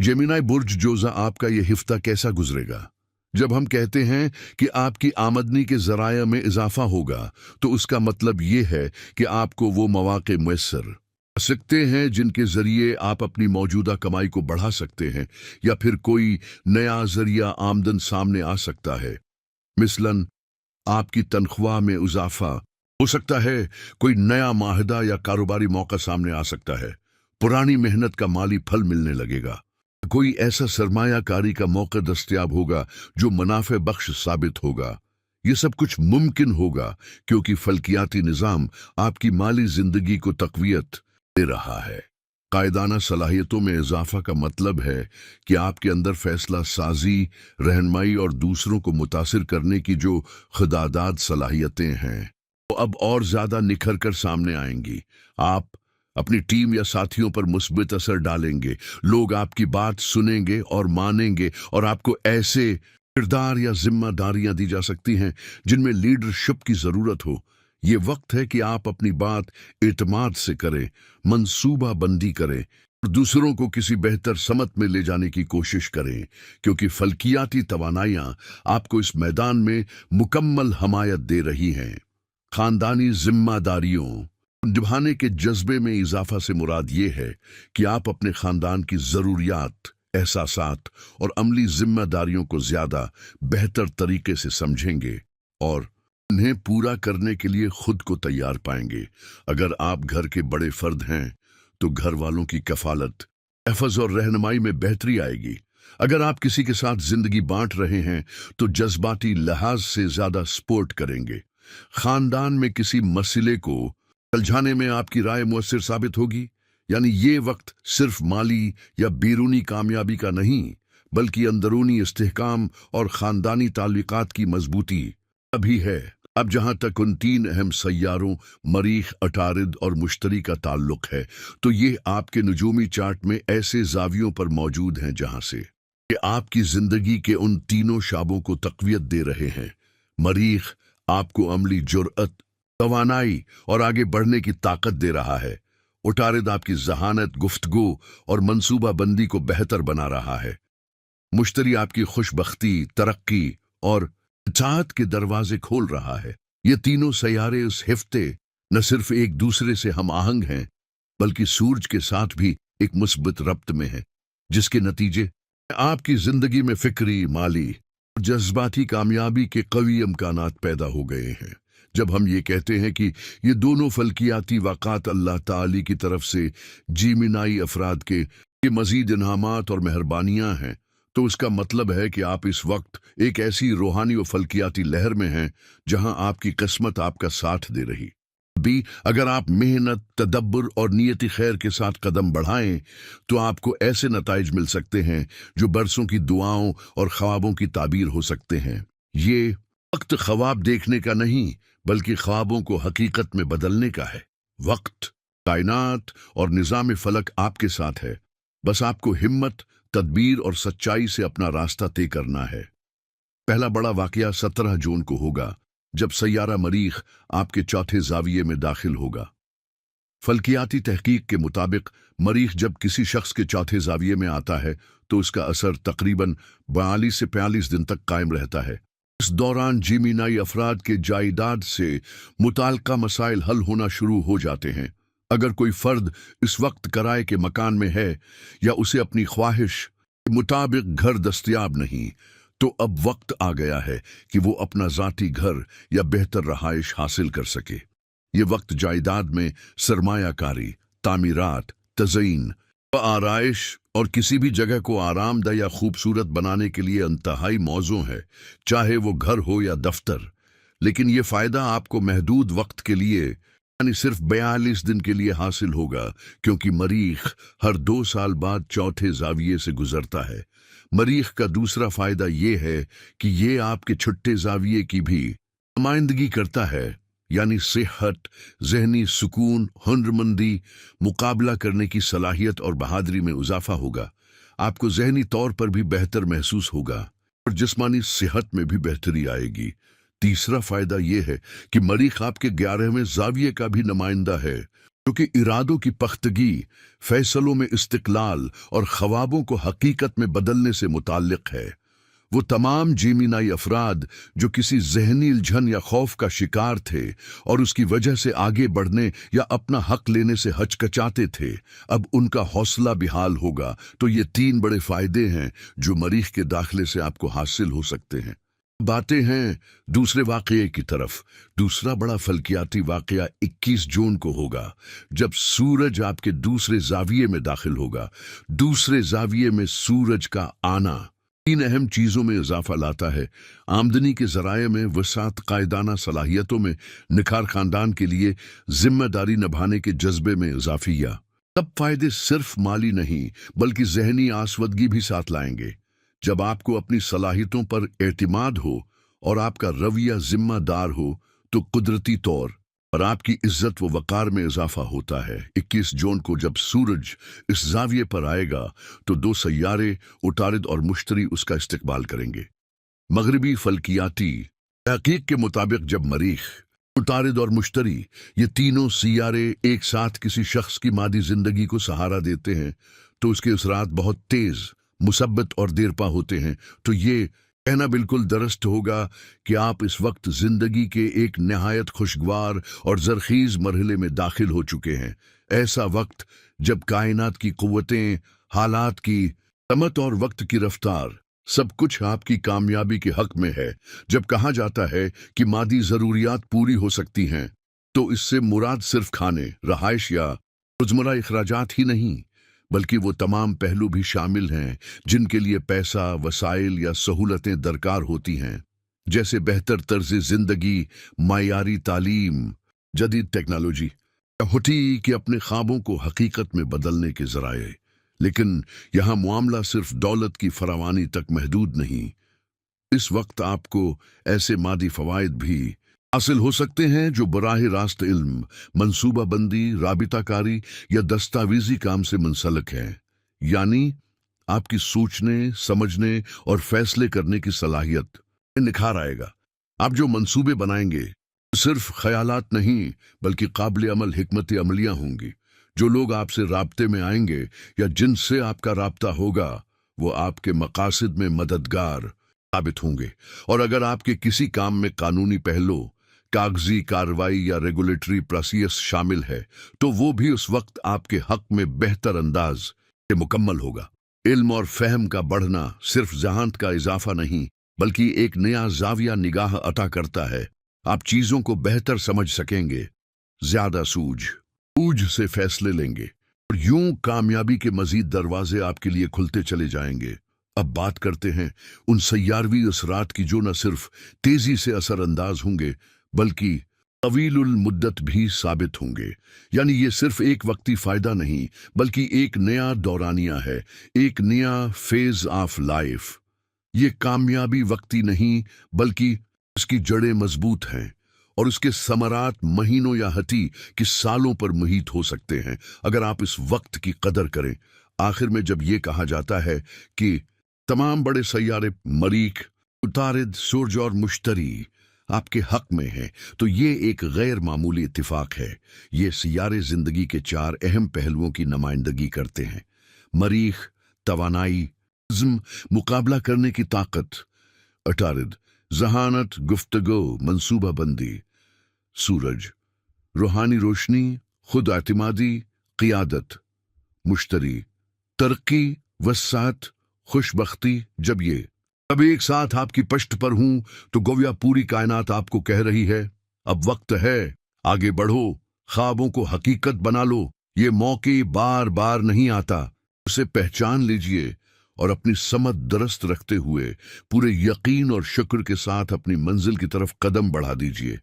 Gemini बुर्ज जोजा आपका ये हफ्ता कैसा गुजरेगा? जब हम कहते हैं कि आपकी आमदनी के ज़राया में इजाफा होगा, तो उसका मतलब ये है कि आपको वो मौके मैसर आ सकते हैं जिनके ज़रिए आप अपनी मौजूदा कमाई को बढ़ा सकते हैं, या फिर कोई नया ज़रिया आमदन सामने आ सकता है। मिसलन आपकी तनख्वाह में इजाफा हो सकता है, कोई नया माहदा या कारोबारी मौका सामने आ सकता है, पुरानी मेहनत का माली फल मिलने लगेगा, कोई ऐसा सरमायाकारी का मौका दस्तयाब होगा जो मुनाफे बख्श साबित होगा। ये सब कुछ मुमकिन होगा क्योंकि फल्कियाती निज़ाम आपकी माली जिंदगी को तक़वियत दे रहा है। कायदाना सलाहियतों में इजाफा का मतलब है कि आपके अंदर फैसला साजी, रहनुमाई और दूसरों को मुतासिर करने की जो खुदादाद सलाहियतें हैं, वो अब और ज़्यादा निखर कर सामने आएंगी। आप अपनी टीम या साथियों पर मुस्बित असर डालेंगे, लोग आपकी बात सुनेंगे और मानेंगे, और आपको ऐसे किरदार या जिम्मेदारियां दी जा सकती हैं जिनमें लीडरशिप की ज़रूरत हो। ये वक्त है कि आप अपनी बात एतमाद से करें, मंसूबा बंदी करें और दूसरों को किसी बेहतर समत में ले जाने की कोशिश करें, क्योंकि फल्कियाती तवानाइयां आपको इस मैदान में मुकम्मल हमायत दे रही हैं। खानदानी जिम्मेदारियों निभाने के जज्बे में इजाफा से मुराद ये है कि आप अपने खानदान की ज़रूरियात, एहसासात और अमली जिम्मेदारियों को ज़्यादा बेहतर तरीके से समझेंगे और उन्हें पूरा करने के लिए खुद को तैयार पाएंगे। अगर आप घर के बड़े फर्द हैं तो घर वालों की कफालत, हिफाज़त और रहनुमाई में बेहतरी आएगी। अगर आप किसी के साथ जिंदगी बांट रहे हैं तो जज्बाती लिहाज से ज़्यादा सपोर्ट करेंगे। खानदान में किसी मसले को सुलझाने में आपकी राय मुअस्सिर साबित होगी। यानी ये वक्त सिर्फ माली या बैरूनी कामयाबी का नहीं, बल्कि अंदरूनी इस्तेहकाम और खानदानी ताल्लुकात की मजबूती अभी है। अब जहां तक उन तीन अहम सैयारों मरीख, अटारिद और मुश्तरी का ताल्लुक है, तो ये आपके नजूमी चार्ट में ऐसे जावियों पर मौजूद हैं जहां से कि आपकी जिंदगी के उन तीनों शाबों को तक़वियत दे रहे हैं। मरीख आपको अमली जुर्अत, तवानाई और आगे बढ़ने की ताकत दे रहा है। उटारिद आपकी जहानत, गुफ्तगू और मंसूबा बंदी को बेहतर बना रहा है। मुश्तरी आपकी खुशबख्ती, तरक्की और इताअत के दरवाजे खोल रहा है। ये तीनों सैयारे उस हफ्ते न सिर्फ एक दूसरे से हम आहंग हैं, बल्कि सूरज के साथ भी एक मुस्बित रब्त में हैं, जिसके नतीजे आपकी जिंदगी में फिक्री, माली और जज्बाती कामयाबी के कवी इम्कानात पैदा हो गए हैं। जब हम ये कहते हैं कि ये दोनों फल्कियाती वाक़ात अल्लाह ताली की तरफ से जीमिनाई अफराद के ये मज़ीद इनामात और मेहरबानियां हैं, तो उसका मतलब है कि आप इस वक्त एक ऐसी रूहानी और फल्कियाती लहर में हैं जहां आपकी किस्मत आपका साथ दे रही भी। अगर आप मेहनत, तदब्बर और नियति खैर के साथ कदम बढ़ाएं तो आपको ऐसे नताइज मिल सकते हैं जो बरसों की दुआओं और ख्वाबों की ताबीर हो सकते हैं। ये वक्त ख्वाब देखने का नहीं, बल्कि ख्वाबों को हकीकत में बदलने का है। वक्त, कायनात और निज़ाम फलक आपके साथ है, बस आपको हिम्मत, तदबीर और सच्चाई से अपना रास्ता तय करना है। पहला बड़ा वाकया 17 जून को होगा, जब सैयारा मरीख आपके चौथे जाविये में दाखिल होगा। फल्कियाती तहकीक के मुताबिक मरीख जब किसी शख्स के चौथे जाविये में आता है तो उसका असर तकरीबन 42 से 45 दिन तक कायम रहता है। इस दौरान जीमिनाई अफराद के जायदाद से मुताल्लिका मसाइल हल होना शुरू हो जाते हैं। अगर कोई फर्द इस वक्त किराए के मकान में है या उसे अपनी ख्वाहिश के मुताबिक घर दस्तयाब नहीं, तो अब वक्त आ गया है कि वो अपना ज़ाती घर या बेहतर रहाइश हासिल कर सके। ये वक्त जायदाद में सरमायाकारी, तामीरात, तज़यीन व आराइश और किसी भी जगह को आरामदह या खूबसूरत बनाने के लिए इंतहाई मौज़ू है, चाहे वो घर हो या दफ्तर। लेकिन ये फ़ायदा आपको महदूद वक्त के लिए, यानी सिर्फ 42 दिन के लिए हासिल होगा, क्योंकि मरीख हर 2 साल बाद चौथे जाविये से गुजरता है। मरीख का दूसरा फ़ायदा ये है कि ये आपके छठे जाविये की भी नुमाइंदगी करता है, यानी सेहत, जहनी सुकून, हुनरमंदी, मुकाबला करने की सलाहियत और बहादुरी में इजाफा होगा। आपको जहनी तौर पर भी बेहतर महसूस होगा और जिस्मानी सेहत में भी बेहतरी आएगी। तीसरा फायदा यह है कि मरीख आपके 11वें जाविये का भी नुमाइंदा है, क्योंकि इरादों की पख्तगी फैसलों में इस्तिकलाल और ख्वाबों को हकीकत में बदलने से मुताल्लिक है। वो तमाम जेमिनाई अफराद जो किसी जहनी उलझन या खौफ का शिकार थे और उसकी वजह से आगे बढ़ने या अपना हक लेने से हचकचाते थे, अब उनका हौसला बिहाल होगा। तो ये 3 बड़े फायदे हैं जो मरीख के दाखिले से आपको हासिल हो सकते हैं। बातें हैं दूसरे वाकये की तरफ। दूसरा बड़ा फल्कियाती वाकया 21 जून को होगा, जब सूरज आपके दूसरे जाविये में दाखिल होगा। दूसरे जाविये में सूरज का आना 3 अहम चीज़ों में इजाफा लाता है। आमदनी के ज़राए में वसात, कायदाना सलाहियतों में निखार, ख़ानदान के लिए जिम्मेदारी निभाने के जज्बे में इजाफिया। तब फ़ायदे सिर्फ माली नहीं बल्कि जहनी आसवदगी भी साथ लाएंगे। जब आपको अपनी सलाहियतों पर एतमाद हो और आपका रवैया जिम्मेदार हो तो कुदरती तौर पर आपकी इज्जत व वक़ार में इजाफा होता है। 21 जून को जब सूरज इस जाविये पर आएगा तो 2 सैयारे उतारिद और मुश्तरी उसका इस्तकबाल करेंगे। मगरिबी फल्कियाती तहकीक के मुताबिक जब मरीख, उतारिद और मुश्तरी ये तीनों सियारे एक साथ किसी शख्स की मादी जिंदगी को सहारा देते हैं तो उसके असरात बहुत तेज, मुसब्बत और देरपा होते हैं। तो ये कहना बिल्कुल दुरुस्त होगा कि आप इस वक्त जिंदगी के एक नहायत खुशगवार और जरखीज मरहले में दाखिल हो चुके हैं। ऐसा वक्त जब कायनात की कुव्वतें, हालात की तमत और वक्त की रफ्तार सब कुछ आपकी कामयाबी के हक में है। जब कहा जाता है कि मादी ज़रूरियात पूरी हो सकती हैं तो इससे मुराद सिर्फ खाने, रहाइश या रोज़मर्रा अखराजात ही नहीं बल्कि वो तमाम पहलू भी शामिल हैं जिनके लिए पैसा, वसाइल या सहूलतें दरकार होती हैं, जैसे बेहतर तर्ज जिंदगी, मायारी तालीम, जदीद टेक्नोलॉजी, हुटी कि अपने ख्वाबों को हकीकत में बदलने के जराए। लेकिन यहाँ मामला सिर्फ दौलत की फरावानी तक महदूद नहीं। इस वक्त आपको ऐसे मादी फवायद भी हासिल हो सकते हैं जो बराह रास्त इल्म, मंसूबा बंदी, राबिताकारी या दस्तावेजी काम से मुंसलक है। यानी आपकी सोचने, समझने और फैसले करने की सलाहियत में निखार आएगा। आप जो मंसूबे बनाएंगे सिर्फ ख्यालात नहीं बल्कि काबिल अमल हिकमत अमलियां होंगी। जो लोग आपसे राब्ते में आएंगे या जिनसे आपका राब्ता होगा वो आपके मकासद में मददगार साबित होंगे। और अगर आपके किसी काम में कानूनी पहलू, कागजी कार्रवाई या रेगुलेटरी प्रोसेस शामिल है तो वो भी उस वक्त आपके हक में बेहतर अंदाज से मुकम्मल होगा। इल्म और फहम का बढ़ना सिर्फ ज़हानत का इजाफा नहीं बल्कि एक नया जाविया निगाह अता करता है। आप चीज़ों को बेहतर समझ सकेंगे, ज़्यादा सूझ से फैसले लेंगे और यूं कामयाबी के मजीद दरवाजे आपके लिए खुलते चले जाएंगे। अब बात करते हैं उन सैयारवी असरात की जो न सिर्फ तेजी से असर अंदाज होंगे बल्कि तवीलुल मुद्दत भी साबित होंगे। यानी ये सिर्फ एक वक्ती फायदा नहीं बल्कि एक नया दौरानिया है, एक नया फेज ऑफ लाइफ। ये कामयाबी वक्ती नहीं बल्कि उसकी जड़ें मजबूत हैं और उसके समरात महीनों या हती कि सालों पर मुहित हो सकते हैं अगर आप इस वक्त की कदर करें। आखिर में जब ये कहा जाता है कि तमाम बड़े सैयारे मरीख, उतारिद, सूरज और मुश्तरी आपके हक में है तो ये एक गैर मामूली इत्तिफाक है। ये सियारे जिंदगी के 4 अहम पहलुओं की नुमाइंदगी करते हैं। मरीख, तवानाई, इज़्म, मुकाबला करने की ताकत, उतारिद, जहानत, गुफ्तगो, मंसूबा बंदी, सूरज, रूहानी रोशनी, खुद एतमादी, क़ियादत, मुश्तरी, तरक्की, वसात, खुशबख्ती। जब ये अब एक साथ आपकी पश्त पर हूं तो गोया पूरी कायनात आपको कह रही है अब वक्त है, आगे बढ़ो, ख्वाबों को हकीकत बना लो। ये मौके बार बार नहीं आता, उसे पहचान लीजिए और अपनी समझ दुरुस्त रखते हुए पूरे यकीन और शुक्र के साथ अपनी मंजिल की तरफ कदम बढ़ा दीजिए।